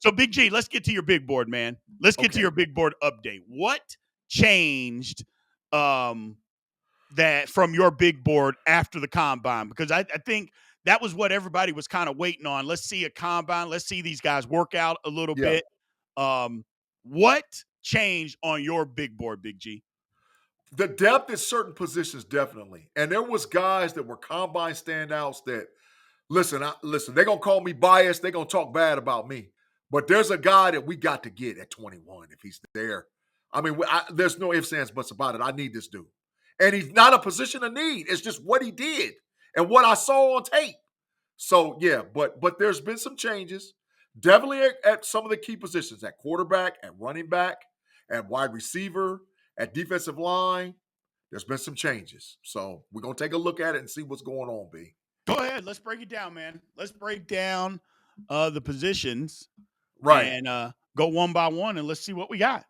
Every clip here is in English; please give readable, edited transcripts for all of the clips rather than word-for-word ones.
So, Big G, let's get to your big board, man. Let's get to Okay. your big board update. What changed that from your big board after the combine? Because I think that was what everybody was kind of waiting on. Let's see a combine. Let's see these guys work out a little Yeah. bit. What changed on your big board, Big G? The depth at certain positions, definitely. And there was guys that were combine standouts that listen, they're gonna call me biased, they're gonna talk bad about me. But there's a guy that we got to get at 21 if he's there. I mean, there's no ifs, ands, buts about it. I need this dude. And he's not a position of need. It's just what he did and what I saw on tape. So yeah, but there's been some changes. Definitely at some of the key positions, at quarterback, at running back, at wide receiver, at defensive line. There's been some changes. So we're gonna take a look at it and see what's going on, B. Go ahead. Let's break it down, man. Let's break down the positions Right. and go one by one and let's see what we got.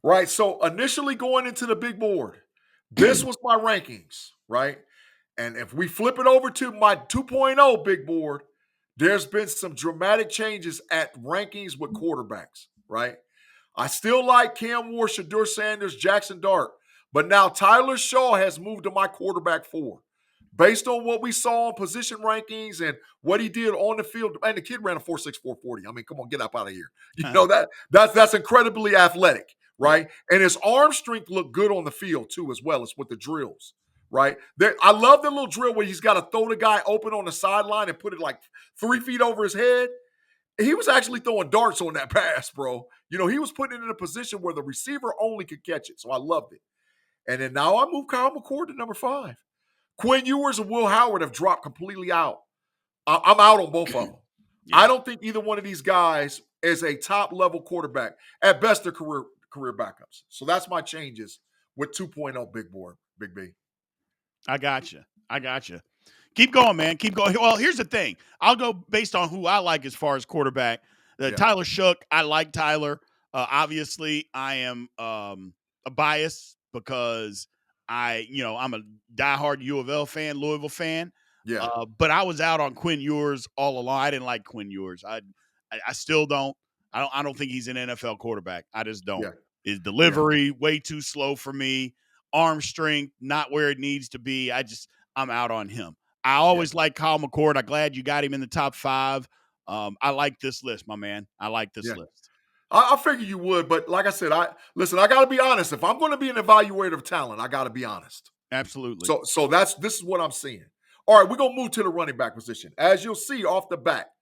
Right. So initially going into the big board, this was my rankings, right? And if we flip it over to my 2.0 big board, there's been some dramatic changes at rankings with quarterbacks, right? I still like Cam Ward, Shadur Sanders, Jackson Dart, but now Tyler Shaw has moved to my quarterback 4. Based on what we saw on position rankings and what he did on the field, and the kid ran a 4.6, 4.40. I mean, come on, get up out of here. You know that's incredibly athletic, right? And his arm strength looked good on the field too, as well as with the drills, right? I love the little drill where he's got to throw the guy open on the sideline and put it like 3 feet over his head. He was actually throwing darts on that pass, bro. You know, he was putting it in a position where the receiver only could catch it. So I loved it. And then now I move Kyle McCord to number 5. Quinn Ewers and Will Howard have dropped completely out. I'm out on both of them. Yeah. I don't think either one of these guys is a top level quarterback. At best, they're career backups. So that's my changes with 2.0 big board, Big B. I got you. Keep going, man. Keep going. Well, here's the thing. I'll go based on who I like as far as quarterback. Yeah. Tyler Shook. I like Tyler. Obviously, I am a bias because I'm a diehard U of L fan, Louisville fan. Yeah. But I was out on Quinn Ewers all along. I didn't like Quinn Ewers. I still don't. I don't think he's an NFL quarterback. I just don't. Yeah. His delivery way too slow for me. Arm strength not where it needs to be. I'm out on him. I always like Kyle McCord. I'm glad you got him in the top 5. I like this list, my man. I like this list. I figured you would, but like I said, I got to be honest. If I'm going to be an evaluator of talent, I got to be honest. Absolutely. So this is what I'm seeing. All right, we're going to move to the running back position. As you'll see off the bat,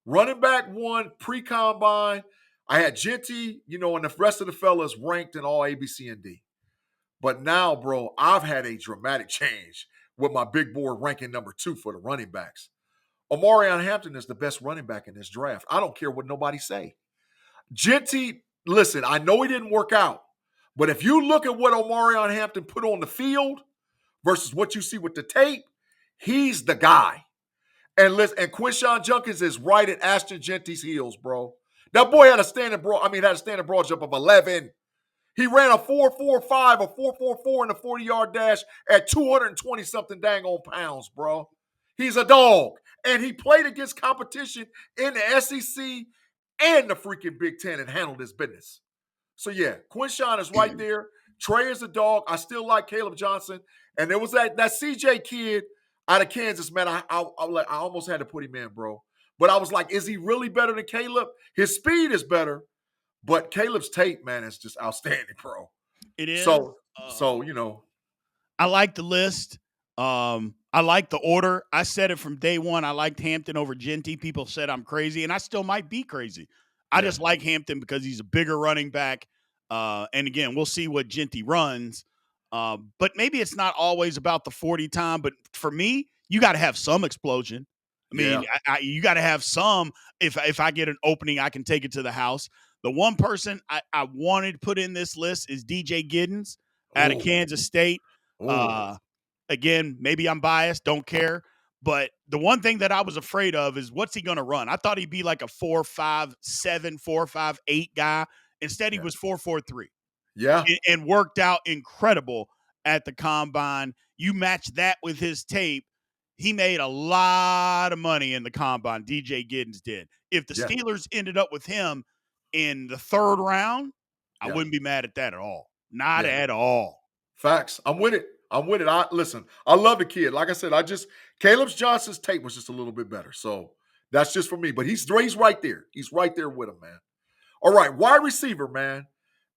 running back 1 pre-combine, I had Genty, and the rest of the fellas ranked in all A, B, C, and D. But now, bro, I've had a dramatic change with my big board ranking number 2 for the running backs. Omarion Hampton is the best running back in this draft. I don't care what nobody say. Genty, listen, I know he didn't work out, but if you look at what Omarion Hampton put on the field versus what you see with the tape, he's the guy. And listen, and Quinshawn Junkins is right at Ashton Genty's heels, bro. That boy had a standing broad jump of 11. He ran a 4.45 or 4.44 in the 40-yard dash at 220-something dang on pounds, bro. He's a dog. And he played against competition in the SEC and the freaking Big Ten and handled his business. So, yeah, Quinshawn is right there. Trey is a dog. I still like Caleb Johnson. And there was that CJ kid out of Kansas, man. I almost had to put him in, bro. But I was like, is he really better than Caleb? His speed is better. But Caleb's tape, man, is just outstanding, bro. It is. So I like the list. I like the order. I said it from day one. I liked Hampton over Genty. People said I'm crazy, and I still might be crazy. I just like Hampton because he's a bigger running back. And again, we'll see what Genty runs. But maybe it's not always about the 40 time. But for me, you got to have some explosion. I mean, you got to have some. If I get an opening, I can take it to the house. The one person I wanted to put in this list is DJ Giddens out of Kansas State. Again, maybe I'm biased, don't care. But the one thing that I was afraid of is what's he going to run? I thought he'd be like a 4.57, 4.58 guy. Instead, he was 4.43. Yeah. And worked out incredible at the combine. You match that with his tape. He made a lot of money in the combine. DJ Giddens did. If the Steelers ended up with him, in the third round, I Yeah. wouldn't be mad at that at all. Not Yeah. at all. Facts. I'm with it. I'm with it. Listen, I love the kid. Like I said, Caleb Johnson's tape was just a little bit better. So that's just for me. But he's right there. He's right there with him, man. All right, wide receiver, man.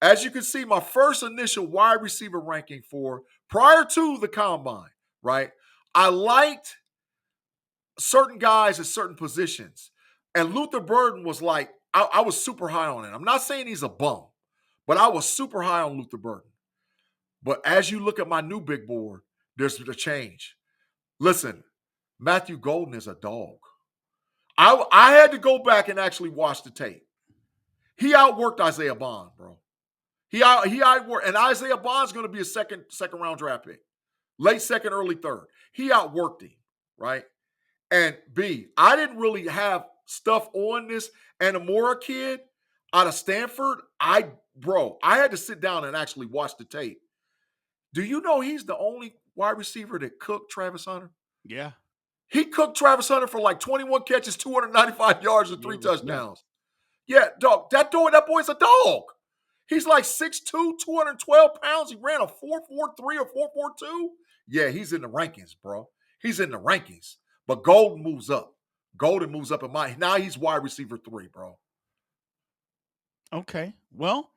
As you can see, my first initial wide receiver ranking for prior to the combine, right? I liked certain guys at certain positions. And Luther Burden was like, I was super high on it. I'm not saying he's a bum, but I was super high on Luther Burden. But as you look at my new big board, there's a change. Listen, Matthew Golden is a dog. I had to go back and actually watch the tape. He outworked Isaiah Bond, bro. He outworked, and Isaiah Bond's going to be a second round draft pick, late second, early third. He outworked him, right? And B, I didn't really have stuff on this Anamora kid out of Stanford. I had to sit down and actually watch the tape. Do you know he's the only wide receiver that cooked Travis Hunter? Yeah. He cooked Travis Hunter for like 21 catches, 295 yards, and 3 touchdowns. Yeah, dog. That boy's a dog. He's like 6'2", 212 pounds. He ran a 4.43 or 4.42. Yeah, he's in the rankings, bro. He's in the rankings. But Golden moves up. Now he's wide receiver 3, bro. Okay. Well,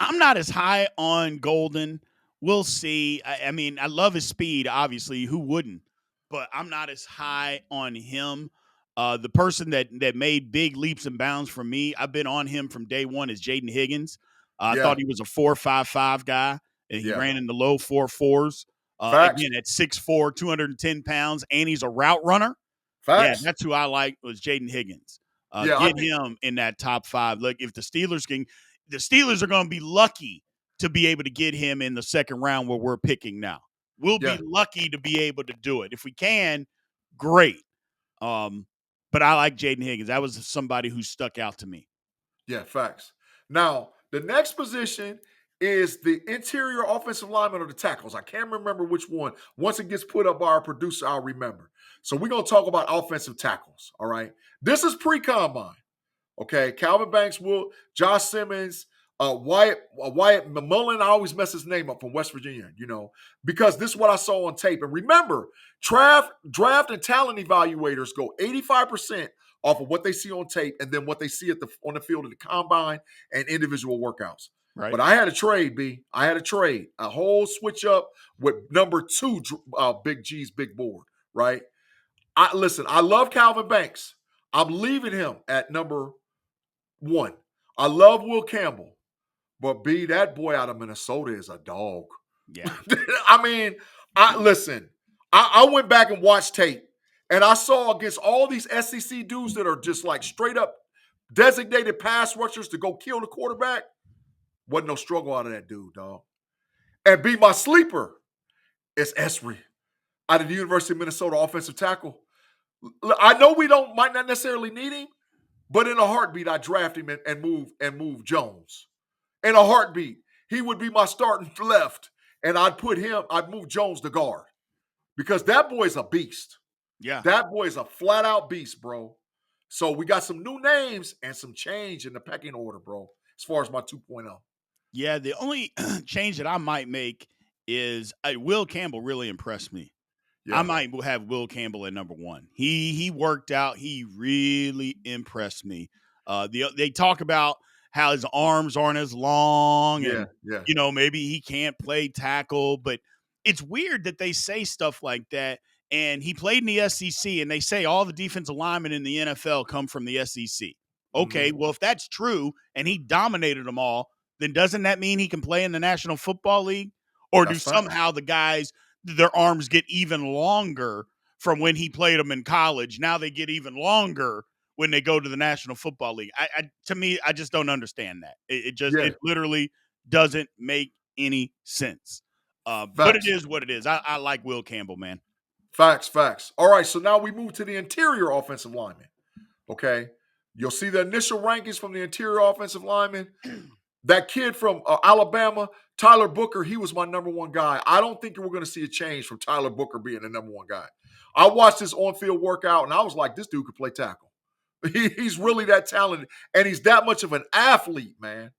I'm not as high on Golden. We'll see. I mean, I love his speed, obviously. Who wouldn't? But I'm not as high on him. The person that made big leaps and bounds for me, I've been on him from day one, is Jaden Higgins. I thought he was a 4.55 guy, and he ran in the low 4.4s. Again, at 6'4", 210 pounds, and he's a route runner. Facts. Yeah, that's who I like, was Jaden Higgins. Get him in that top 5. Look, if the Steelers are going to be lucky to be able to get him in the second round where we're picking now. We'll be lucky to be able to do it. If we can, great. But I like Jaden Higgins. That was somebody who stuck out to me. Yeah, facts. Now, the next position is the interior offensive lineman or the tackles. I can't remember which one. Once it gets put up by our producer, I'll remember. So we're going to talk about offensive tackles, all right? This is pre-combine, okay? Calvin Banks, Josh Simmons, Wyatt McMullen. I always mess his name up, from West Virginia, because this is what I saw on tape. And remember, draft and talent evaluators go 85% off of what they see on tape and then what they see on the field of the combine and individual workouts. Right. But I had a trade, B. I had a trade, a whole switch up with number 2, Big G's big board, right? Listen, I love Calvin Banks. I'm leaving him at number 1. I love Will Campbell. But B, that boy out of Minnesota is a dog. Yeah. I mean, listen, I went back and watched tape, and I saw against all these SEC dudes that are just like straight up designated pass rushers to go kill the quarterback. Wasn't no struggle out of that dude, dog. And B, my sleeper is Esri out of the University of Minnesota, offensive tackle. I know might not necessarily need him, but in a heartbeat, I draft him and move Jones. In a heartbeat, he would be my starting left, and I'd move Jones to guard, because that boy's a beast. Yeah. That boy's a flat-out beast, bro. So we got some new names and some change in the pecking order, bro, as far as my 2.0. Yeah, the only change that I might make is Will Campbell really impressed me. Yeah. I might have Will Campbell at number 1. He worked out. He really impressed me. They talk about how his arms aren't as long and, maybe he can't play tackle. But it's weird that they say stuff like that. And he played in the SEC, and they say all the defensive linemen in the NFL come from the SEC. Okay, well, if that's true and he dominated them all, then doesn't that mean he can play in the National Football League? Or do somehow the guys, their arms get even longer from when he played them in college? Now they get even longer when they go to the National Football League. To me, I just don't understand that. It literally doesn't make any sense. But it is what it is. I like Will Campbell, man. Facts. All right, so now we move to the interior offensive lineman. Okay, you'll see the initial rankings from the interior offensive lineman. That kid from Alabama, Tyler Booker, he was my number 1 guy. I don't think we're going to see a change from Tyler Booker being the number 1 guy. I watched his on-field workout, and I was like, this dude could play tackle. He's really that talented, and he's that much of an athlete, man.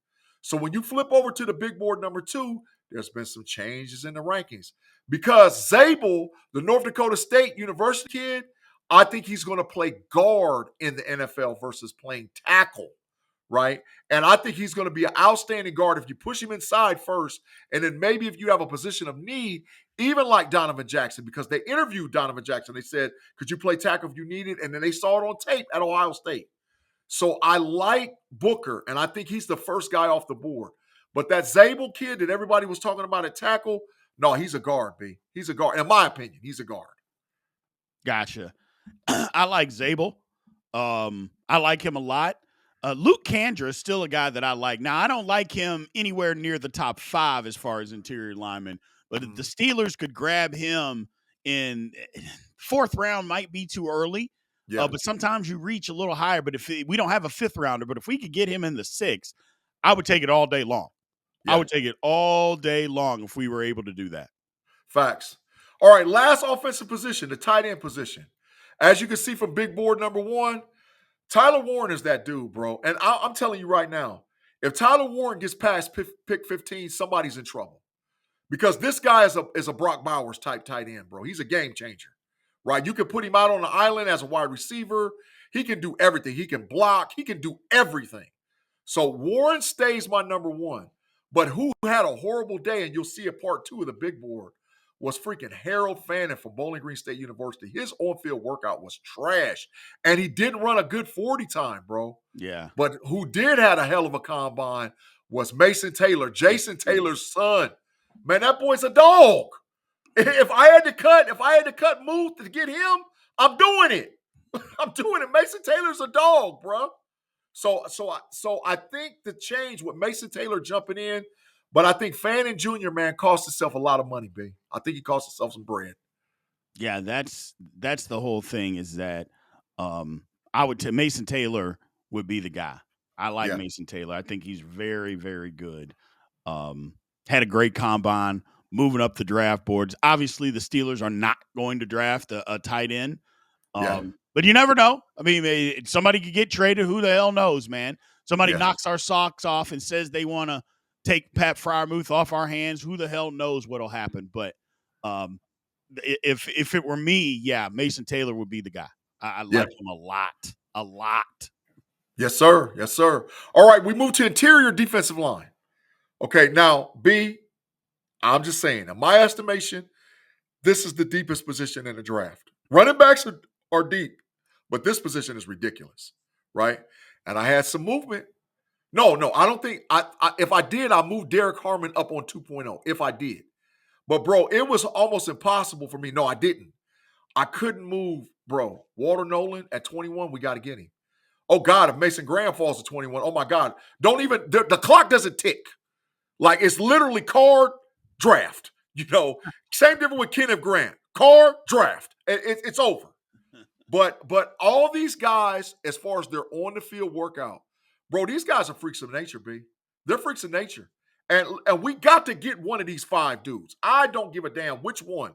So when you flip over to the big board number 2, there's been some changes in the rankings because Zabel, the North Dakota State University kid, I think he's going to play guard in the NFL versus playing tackle, right? And I think he's going to be an outstanding guard if you push him inside first, and then maybe if you have a position of need, even like Donovan Jackson, because they interviewed Donovan Jackson. They said, could you play tackle if you need it? And then they saw it on tape at Ohio State. So I like Booker, and I think he's the first guy off the board. But that Zabel kid that everybody was talking about at tackle, no, he's a guard, B. He's a guard. In my opinion, he's a guard. Gotcha. I like Zabel. I like him a lot. Luke Kandra is still a guy that I like. Now, I don't like him anywhere near the top 5 as far as interior linemen, but if the Steelers could grab him in 4th round, might be too early. Yeah. But sometimes you reach a little higher. But if we don't have a 5th rounder, but if we could get him in the 6th, I would take it all day long. Yeah. I would take it all day long if we were able to do that. Facts. All right, last offensive position, the tight end position. As you can see from big board number 1, Tyler Warren is that dude, bro. And I'm telling you right now, if Tyler Warren gets past pick 15, somebody's in trouble. Because this guy is a Brock Bowers type tight end, bro. He's a game changer, right? You can put him out on the island as a wide receiver. He can do everything. He can block. He can do everything. So Warren stays my number 1. But who had a horrible day, and you'll see a part 2 of the big board, was freaking Harold Fannin from Bowling Green State University. His on-field workout was trash, and he didn't run a good 40 time, bro. Yeah. But who did have a hell of a combine was Mason Taylor, Jason Taylor's son. Man, that boy's a dog. If I had to cut Muth to get him, I'm doing it. I'm doing it. Mason Taylor's a dog, bro. So I think the change with Mason Taylor jumping in, but I think Fannin Jr., man, cost himself a lot of money, B. I think he cost himself some bread. Yeah, that's the whole thing is that I would Mason Taylor would be the guy. I like Mason Taylor. I think he's very, very good. Had a great combine, moving up the draft boards. Obviously, the Steelers are not going to draft a tight end. But you never know. I mean, somebody could get traded. Who the hell knows, man? Somebody knocks our socks off and says they want to take Pat Freiermuth off our hands. Who the hell knows what'll happen? But if it were me, yeah, Mason Taylor would be the guy. I like him a lot. Yes, sir. Yes, sir. All right, we move to interior defensive line. Okay, now, B, I'm just saying, in my estimation, this is the deepest position in the draft. Running backs are deep, but this position is ridiculous, right? And I had some movement. No, I don't think if I did, I moved Derek Harmon up on 2.0, if I did. But, bro, it was almost impossible for me. No, I didn't. I couldn't move, bro. Walter Nolan at 21, we got to get him. Oh, God, if Mason Graham falls to 21, oh, my God. Don't even – the clock doesn't tick. Like, it's literally card, draft. You know, same difference with Kenneth Grant. Card, draft. It's over. But all these guys, as far as their on-the-field workout, bro, these guys are freaks of nature, B. They're freaks of nature. And we got to get one of these 5 dudes. I don't give a damn which one.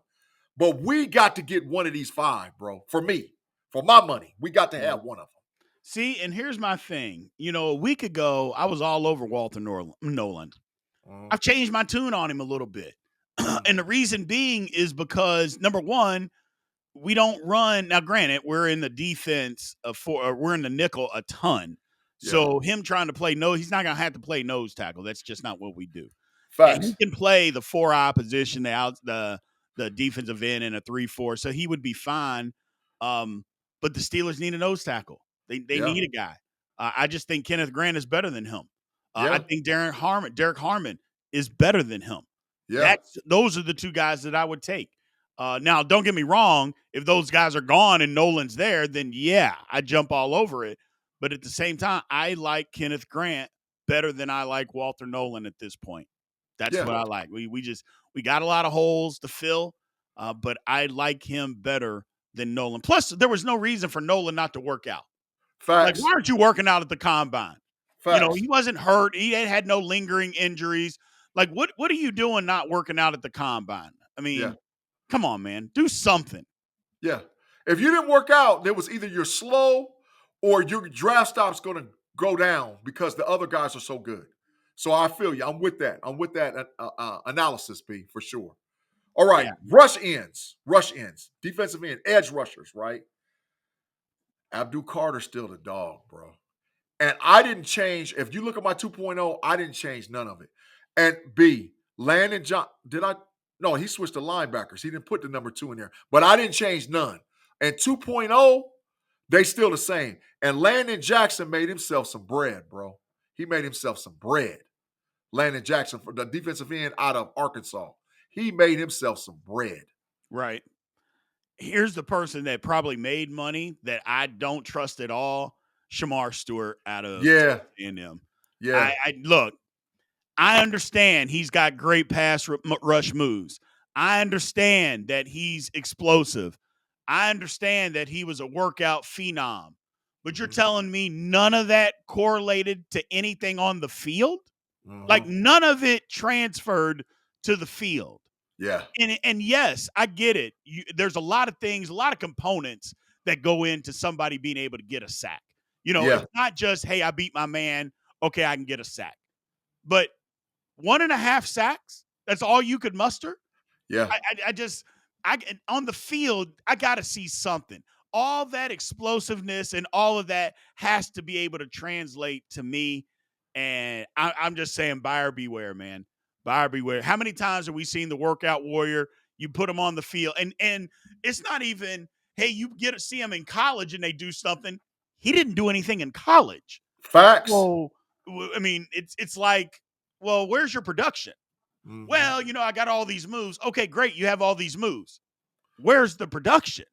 But we got to get one of these 5, bro. For me. For my money. We got to have one of them. See, and here's my thing. You know, a week ago, I was all over Walter Nolan. I've changed my tune on him a little bit. And the reason being is because, number one, we don't run. Now, granted, we're in the defense we're in the nickel a ton. Yeah. So him trying to play he's not going to have to play nose tackle. That's just not what we do. Facts. And he can play the 4-eye position, the defensive end in a 3-4. So he would be fine. But the Steelers need a nose tackle. They need a guy. I just think Kenneth Grant is better than him. I think Derek Harmon is better than him. Yeah. Those are the 2 guys that I would take. Now, don't get me wrong. If those guys are gone and Nolan's there, then yeah, I jump all over it. But at the same time, I like Kenneth Grant better than I like Walter Nolan at this point. That's what I like. We got a lot of holes to fill, but I like him better than Nolan. Plus, there was no reason for Nolan not to work out. Facts. Like, why aren't you working out at the combine? Facts. You know, he wasn't hurt. He had no lingering injuries. Like, what are you doing not working out at the combine? I mean, come on, man. Do something. Yeah. If you didn't work out, there was either you're slow or your draft stock's going to go down because the other guys are so good. So I feel you. I'm with that. I'm with that analysis, B, for sure. All right, Yeah. rush ends, defensive end, edge rushers, right? Abdul Carter's still the dog, bro. And I didn't change. If you look at my 2.0, I didn't change none of it. And B, Landon John, did I? No, he switched to linebackers. He didn't put the number 2 in there, but I didn't change none. And 2.0, they still the same. And Landon Jackson made himself some bread, bro. He made himself some bread. Landon Jackson, for the defensive end out of Arkansas. He made himself some bread. Right. Here's the person that probably made money that I don't trust at all. Shamar Stewart out of Yeah. A&M. Yeah. I look, I understand he's got great pass rush moves. I understand that he's explosive. I understand that he was a workout phenom. But you're telling me none of that correlated to anything on the field? Like none of it transferred to the field. Yeah. And yes, I get it. There's a lot of things, a lot of components that go into somebody being able to get a sack. It's not just, hey, I beat my man. Okay, I can get a sack. But 1.5 sacks, that's all you could muster? Yeah. I on the field, I got to see something. All that explosiveness and all of that has to be able to translate to me. And I'm just saying, buyer beware, man. Buyer beware. How many times have we seen the workout warrior? You put them on the field, and it's not even, hey, you get to see them in college and they do something. He didn't do anything in college. Facts. So, I mean, it's like, well, where's your production? Mm-hmm. Well, I got all these moves. Okay, great. You have all these moves. Where's the production?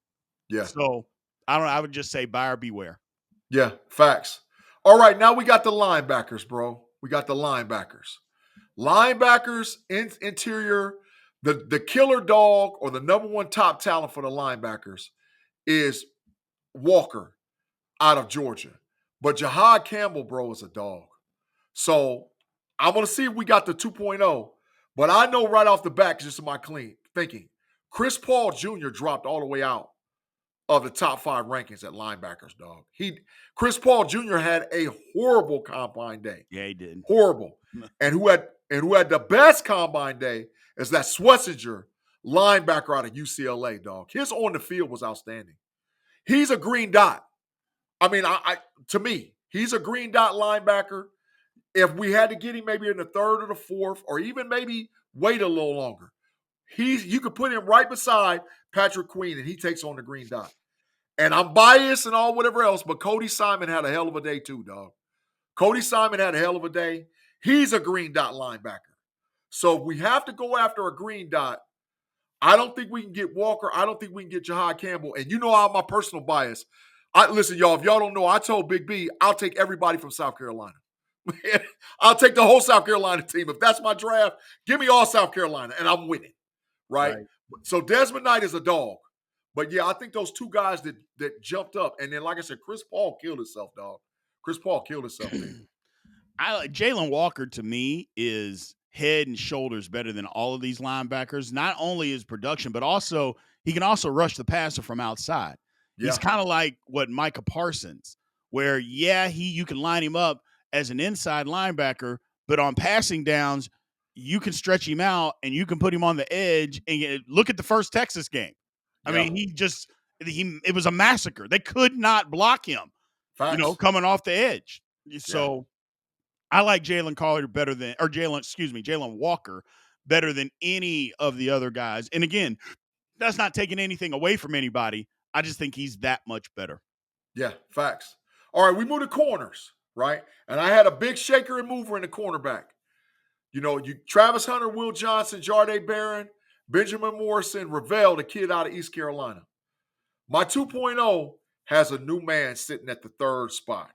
Yeah. So, I don't know. I would just say buyer beware. Yeah, facts. All right, now we got the linebackers, bro. We got the linebackers. Linebackers, interior, the killer dog or the number one top talent for the linebackers is Walker out of Georgia. But Jahad Campbell, bro, is a dog. So I'm going to see if we got the 2.0. But I know right off the bat, just in my clean thinking, Chris Paul Jr. dropped all the way out of the top 5 rankings at linebackers, dog. Chris Paul Jr. had a horrible combine day. Yeah, he did. Horrible. and who had the best combine day is that Schwessinger linebacker out of UCLA, dog. His on the field was outstanding. He's a green dot. I mean, to me, he's a green dot linebacker. If we had to get him maybe in the 3rd or the 4th, or even maybe wait a little longer, you could put him right beside Patrick Queen, and he takes on the green dot. And I'm biased and all whatever else, but Cody Simon had a hell of a day too, dog. Cody Simon had a hell of a day. He's a green dot linebacker. So if we have to go after a green dot, I don't think we can get Walker. I don't think we can get Jahad Campbell. And you know how my personal bias. Listen, y'all, if y'all don't know, I told Big B, I'll take everybody from South Carolina. I'll take the whole South Carolina team. If that's my draft, give me all South Carolina, and I'm winning. Right? So Desmond Knight is a dog. But yeah, I think those 2 guys that jumped up, and then like I said, Chris Paul killed himself, dog. Chris Paul killed himself. Jalen Walker to me is head and shoulders better than all of these linebackers. Not only his production, but also he can also rush the passer from outside. Yeah. He's kind of like what Micah Parsons, where you can line him up as an inside linebacker, but on passing downs, you can stretch him out and you can put him on the edge. And look at the first Texas game. I mean, it was a massacre. They could not block him, coming off the edge. So I like Jalen Walker better than any of the other guys. And again, that's not taking anything away from anybody. I just think he's that much better. Yeah, facts. All right, we move to corners, right? And I had a big shaker and mover in the cornerback. Travis Hunter, Will Johnson, Jahdae Barron, Benjamin Morrison, Ravel, the kid out of East Carolina. My 2.0 has a new man sitting at the 3rd spot.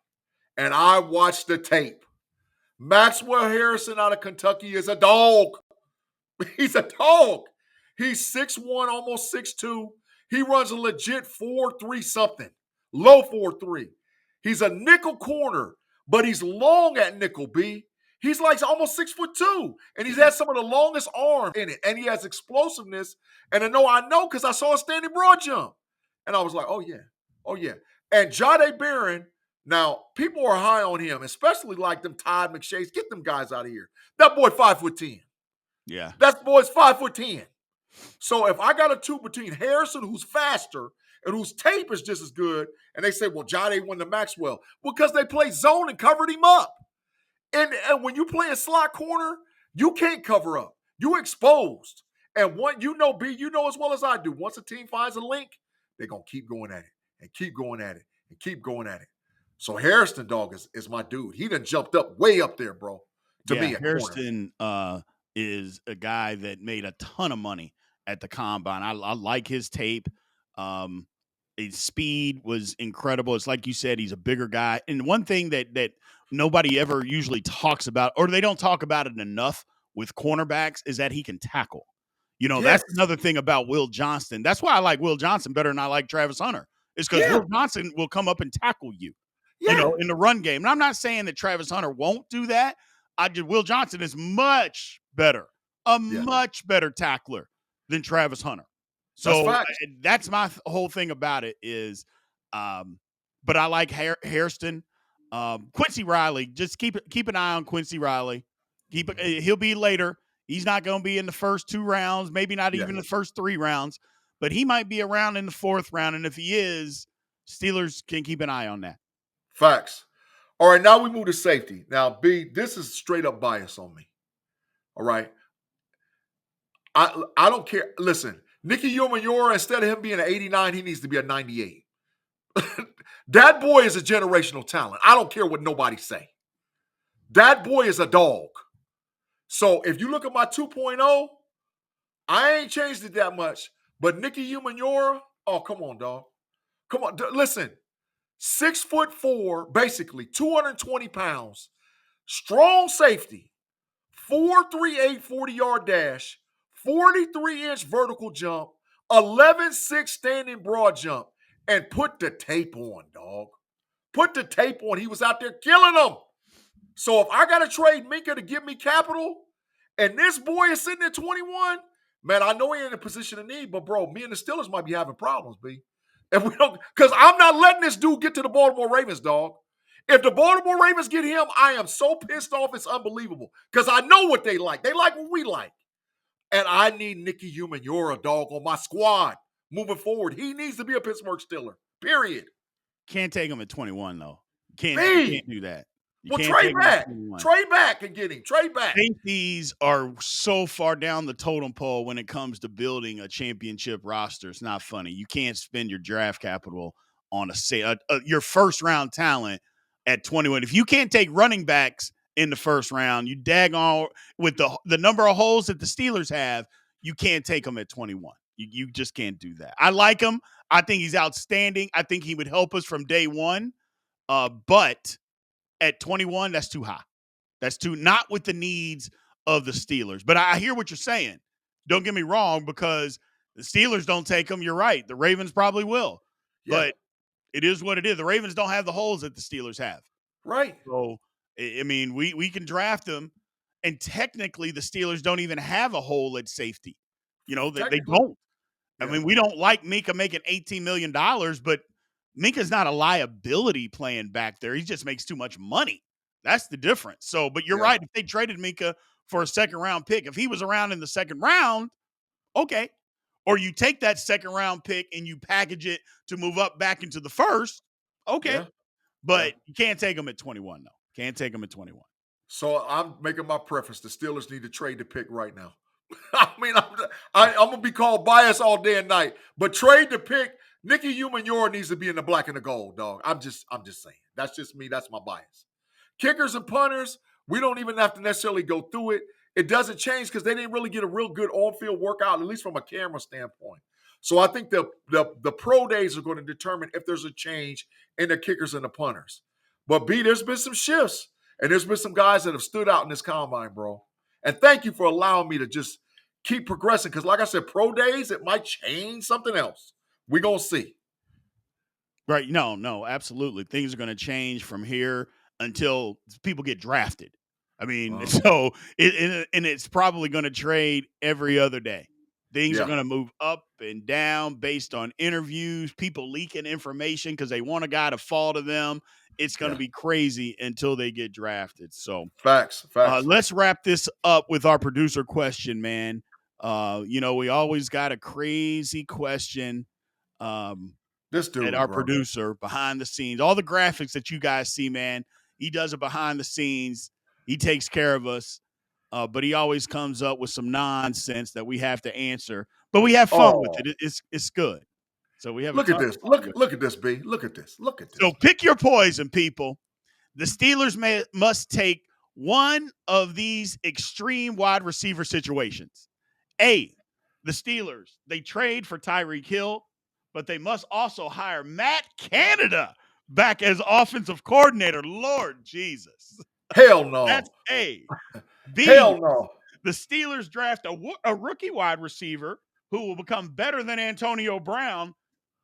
And I watched the tape. Maxwell Harrison out of Kentucky is a dog. He's a dog. He's 6'1", almost 6'2". He runs a legit 4.3 something. Low 4.3. He's a nickel corner, but he's long at nickel, B. He's like almost 6'2", and he's had some of the longest arms in it, and he has explosiveness. And I know because I saw a standing broad jump, and I was like, oh yeah. And Jahdae Barron Now, people are high on him, especially like them Todd McShays. Get them guys out of here. That boy 5'10". Yeah. That boy's 5'10". So if I got a two between Harrison, who's faster, and whose tape is just as good, and they say, well, Jade won the Maxwell, because they played zone and covered him up. And when you play a slot corner, you can't cover up. You exposed. And what you know, B, you know as well as I do, once a team finds a link, they're going to keep going at it and keep going at it and keep going at it. So Harrison, dog, is my dude. He done jumped up way up there, bro, to me at corner. Harrison is a guy that made a ton of money at the combine. I like his tape. His speed was incredible. It's like you said, he's a bigger guy. And one thing that nobody ever usually talks about, or they don't talk about it enough with cornerbacks, is that he can tackle. You know, Yes. that's another thing about Will Johnston. That's why I like Will Johnson better than I like Travis Hunter. It's because Yeah. Will Johnson will come up and tackle you, Yeah. you know, in the run game. And I'm not saying that Travis Hunter won't do that. Will Johnson is much better, much better tackler than Travis Hunter. So that's my whole thing about it is, but I like Hairston, Quincy Riley. Just keep an eye on Quincy Riley. He'll be later. He's not going to be in the first 2 rounds, maybe not even the first 3 rounds, but he might be around in the 4th round. And if he is, Steelers can keep an eye on that. Facts. All right, now we move to safety. Now, B, this is straight up bias on me. All right. I don't care. Listen, Nicky Umenyiora, instead of him being an 89, he needs to be a 98. That boy is a generational talent. I don't care what nobody say. That boy is a dog. So if you look at my 2.0, I ain't changed it that much. But Nicky Umenyiora, oh, come on, dog. Come on. Listen, 6'4", basically 220 pounds, strong safety, 4.38 40-yard dash, 43-inch vertical jump, 11.6 standing broad jump, and put the tape on, dog. Put the tape on. He was out there killing them. So if I got to trade Minkah to give me capital, and this boy is sitting at 21, man, I know he ain't in a position of need, but bro, me and the Steelers might be having problems, B. If we don't, because I'm not letting this dude get to the Baltimore Ravens, dog. If the Baltimore Ravens get him, I am so pissed off, it's unbelievable. Because I know what they like. They like what we like. And I need Nicky Umenyiora, dog, on my squad moving forward. He needs to be a Pittsburgh Steeler, period. Can't take him at 21, though. You can't do that. Well, trade back. Trade back and get him. Trade back. Safeties are so far down the totem pole when it comes to building a championship roster. It's not funny. You can't spend your draft capital on your first-round talent at 21. If you can't take running backs in the first round, you daggone with the number of holes that the Steelers have, you can't take them at 21. You just can't do that. I like him. I think he's outstanding. I think he would help us from day one. But at 21, that's too high. That's not with the needs of the Steelers. But I hear what you're saying. Don't get me wrong, because the Steelers don't take them. You're right. The Ravens probably will. Yeah. But it is what it is. The Ravens don't have the holes that the Steelers have. Right. So, I mean, we can draft them, and technically the Steelers don't even have a hole at safety. You know, they don't. Yeah. I mean, we don't like Minkah making $18 million, but Minkah's not a liability playing back there. He just makes too much money. That's the difference. So, but you're right. If they traded Minkah for a second-round pick, if he was around in the second round, okay. Or you take that second-round pick and you package it to move up back into the first, okay. Yeah. But you can't take him at 21, though. Can't take him at 21. So I'm making my preference. The Steelers need to trade the pick right now. I mean, I'm going to be called biased all day and night. But trade the pick. Nicky Umenyiora needs to be in the black and the gold, dog. I'm just saying. That's just me. That's my bias. Kickers and punters, we don't even have to necessarily go through it. It doesn't change because they didn't really get a real good on-field workout, at least from a camera standpoint. So I think the pro days are going to determine if there's a change in the kickers and the punters. But B, there's been some shifts, and there's been some guys that have stood out in this combine, bro. And thank you for allowing me to just keep progressing because, like I said, pro days, it might change something else. We're going to see. Right. No, absolutely. Things are going to change from here until people get drafted. I mean, so it's probably going to trade every other day. Things are going to move up and down based on interviews, people leaking information because they want a guy to fall to them. it's going to Yeah. be crazy until they get drafted. So Facts. let's wrap this up with our producer question, man. We always got a crazy question. This dude, At our bro. producer behind the scenes, all the graphics that you guys see, man, he does it behind the scenes. He takes care of us, but he always comes up with some nonsense that we have to answer. But we have fun with Oh, it. It's good. So we have a look at ton this. of fun with it. Look at this, B. Look at this. Look at So this. pick your poison, people. The Steelers must take one of these extreme wide receiver situations. A, the Steelers, they trade for Tyreek Hill, but they must also hire Matt Canada back as offensive coordinator. Lord Jesus. Hell no. That's A. B, Hell no. the Steelers draft a rookie wide receiver who will become better than Antonio Brown,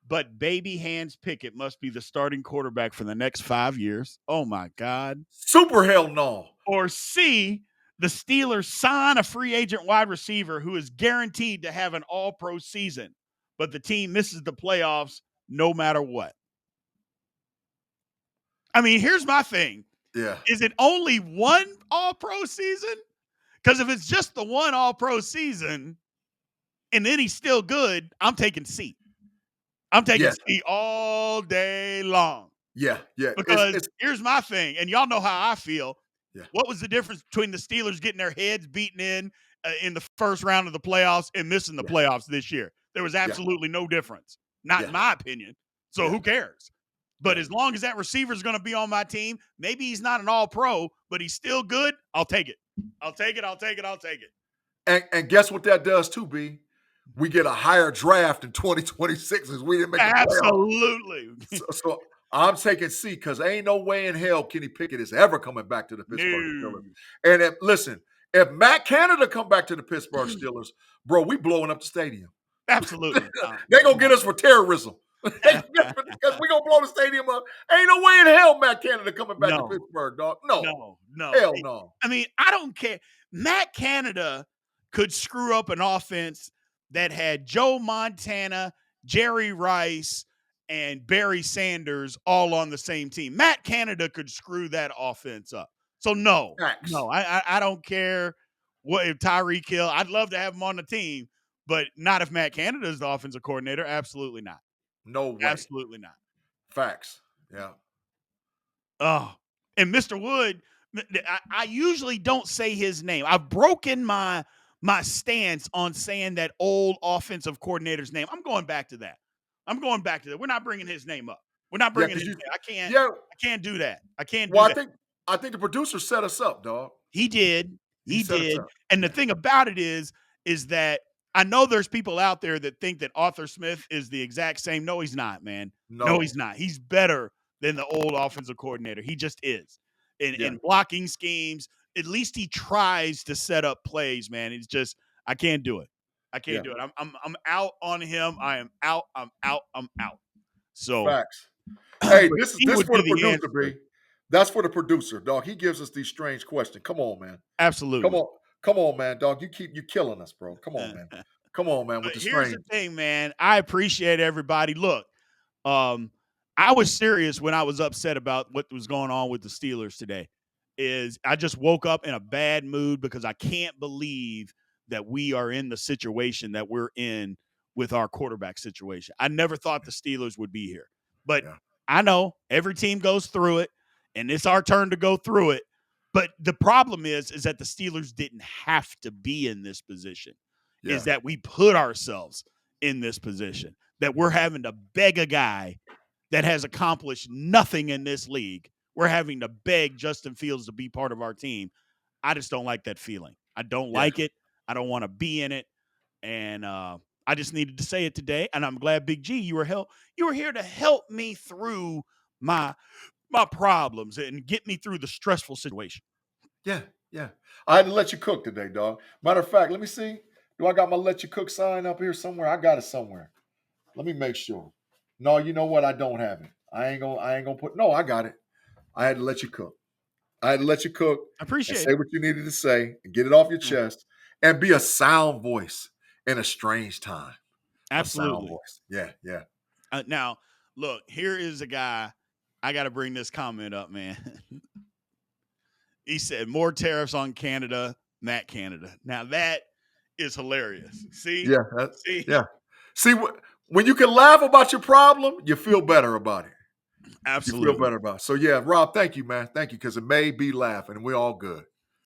but baby Hands Pickett must be the starting quarterback for the next 5 years. Oh, my God. Super hell no. Or C, the Steelers sign a free agent wide receiver who is guaranteed to have an all-pro season, but the team misses the playoffs no matter what. I mean, here's my thing. Yeah. Is it only one all-pro season? Because if it's just the one all-pro season and then he's still good, I'm taking C. I'm taking C all day long. Yeah. Because here's my thing, and y'all know how I feel. Yeah. What was the difference between the Steelers getting their heads beaten in the first round of the playoffs and missing the playoffs this year? There was absolutely no difference, not in my opinion. So who cares? But as long as that receiver is going to be on my team, maybe he's not an all-pro, but he's still good, I'll take it. I'll take it. And guess what that does too, B? We get a higher draft in 2026 as we didn't make the playoffs. Absolutely. So I'm taking C because ain't no way in hell Kenny Pickett is ever coming back to the Pittsburgh Steelers. And if Matt Canada come back to the Pittsburgh Steelers, bro, we blowing up the stadium. Absolutely. They gonna get us for terrorism. Because we gonna blow the stadium up. Ain't no way in hell Matt Canada coming back to Pittsburgh, dog. No. Hell no. I mean, I don't care. Matt Canada could screw up an offense that had Joe Montana, Jerry Rice, and Barry Sanders all on the same team. Matt Canada could screw that offense up. So I don't care what if Tyreek Hill. I'd love to have him on the team, but not if Matt Canada is the offensive coordinator. Absolutely not. No way. Absolutely not. Facts. Yeah. Oh, and Mr. Wood, I usually don't say his name. I've broken my stance on saying that old offensive coordinator's name. I'm going back to that. We're not bringing his name up. We're not bringing his name. I can't do that. I can't do that. I think the producer set us up, dog. He did. He did. And the thing about it is that I know there's people out there that think that Arthur Smith is the exact same. No, he's not, man. No, he's not. He's better than the old offensive coordinator. He just is. In blocking schemes, at least he tries to set up plays, man. It's just I can't do it. I can't do it. I'm out on him. I am out. I'm out. So facts. Hey, this is for the producer, B. That's for the producer, dog. He gives us these strange questions. Come on, man. Absolutely. Come on, man, dog. You killing us, bro. Come on, man. Come on, man. With the strange. Here's the thing, man. I appreciate everybody. Look, I was serious when I was upset about what was going on with the Steelers today. I just woke up in a bad mood because I can't believe that we are in the situation that we're in with our quarterback situation. I never thought the Steelers would be here, but I know every team goes through it, and it's our turn to go through it. But the problem is that the Steelers didn't have to be in this position. Is that we put ourselves in this position, that we're having to beg a guy that has accomplished nothing in this league. We're having to beg Justin Fields to be part of our team. I just don't like that feeling. I don't like it. I don't want to be in it. And I just needed to say it today. And I'm glad, Big G, you were here to help me through my problems and get me through the stressful situation. Yeah. I had to let you cook today, dog. Matter of fact, let me see. Do I got my let you cook sign up here somewhere? I got it somewhere. Let me make sure. No, you know what? I don't have it. I ain't gonna put. No, I got it. I had to let you cook. I appreciate say what you needed to say and get it off your chest and be a sound voice in a strange time. Absolutely. A sound voice. Yeah. Now, look, here is a guy. I got to bring this comment up, man. He said more tariffs on Canada, Matt Canada. Now that is hilarious. See, see, yeah. See, when you can laugh about your problem, you feel better about it. absolutely. You feel better about it. So yeah, Rob, thank you, man. Thank you, because it made me laugh, and we're all good.